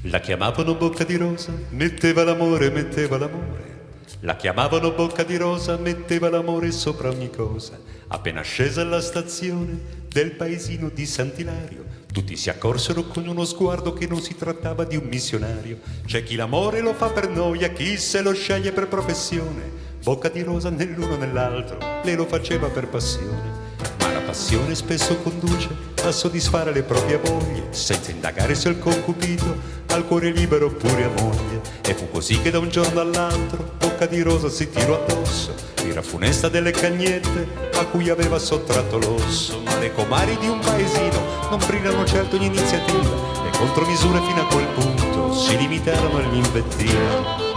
La chiamavano bocca di rosa, metteva l'amore, metteva l'amore. La chiamavano bocca di rosa, metteva l'amore sopra ogni cosa. Appena scesa alla stazione del paesino di Sant'Ilario, tutti si accorsero con uno sguardo che non si trattava di un missionario. C'è chi l'amore lo fa per noia, chi se lo sceglie per professione. Bocca di rosa né l'uno né l'altro, lei lo faceva per passione. Ma la passione spesso conduce a soddisfare le proprie voglie, senza indagare se il concupito ha il cuore libero oppure a moglie. E fu così che da un giorno all'altro Bocca di rosa si tirò addosso l'ira funesta delle cagnette a cui aveva sottratto l'osso. Ma le comari di un paesino non brillano certo in iniziativa, le contromisure fino a quel punto si limitarono all'invettiva.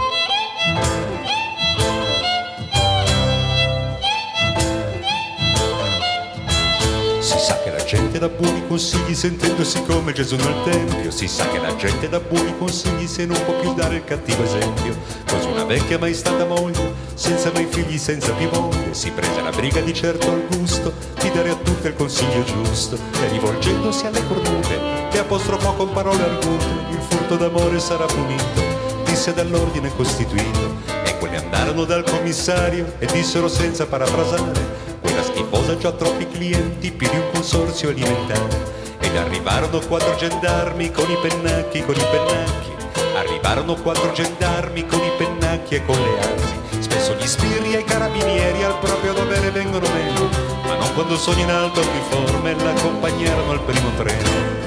Si sa che la gente dà buoni consigli sentendosi come Gesù nel Tempio. Si sa che la gente dà buoni consigli se non può più dare il cattivo esempio. Così una vecchia mai stata moglie, senza mai figli, senza più voglia, si prese la briga di certo al gusto di dare a tutte il consiglio giusto. E rivolgendosi alle cornute, che apostrofò con parole argute, il furto d'amore sarà punito, disse dall'ordine costituito. E quelli andarono dal commissario e dissero senza parafrasare: quella schifosa già troppi clienti, più di un consorzio alimentare. Ed arrivarono 4 gendarmi con i pennacchi, con i pennacchi. Arrivarono 4 gendarmi con i pennacchi e con le armi. Spesso gli sbirri e i carabinieri al proprio dovere vengono meno, ma non quando sono in alto uniforme e l'accompagnarono al primo treno.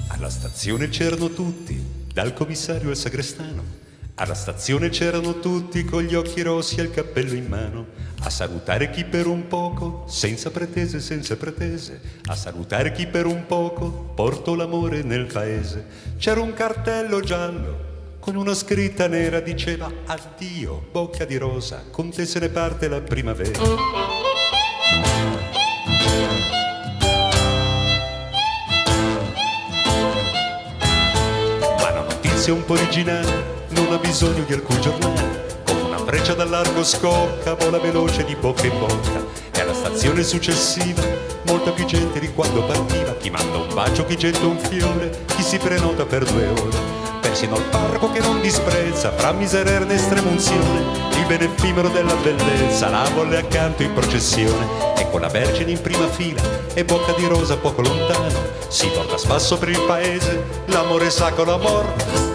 Alla stazione c'erano tutti, dal commissario al sagrestano. Alla stazione c'erano tutti con gli occhi rossi e il cappello in mano, a salutare chi per un poco, senza pretese, senza pretese, a salutare chi per un poco portò l'amore nel paese. C'era un cartello giallo con una scritta nera, diceva: addio, bocca di rosa, con te se ne parte la primavera. Un po' originale, non ha bisogno di alcun giornale. Come una freccia dal largo scocca, vola veloce di bocca in bocca. E alla stazione successiva molta più gente di quando partiva. Chi manda un bacio, chi getta un fiore, chi si prenota per 2 ore. Persino al parco che non disprezza, fra miserere ed estrema unzione, il bene effimero della bellezza la volle accanto in processione. E con la Vergine in prima fila e Bocca di rosa poco lontano, si porta a spasso per il paese l'amore sacro, l'amor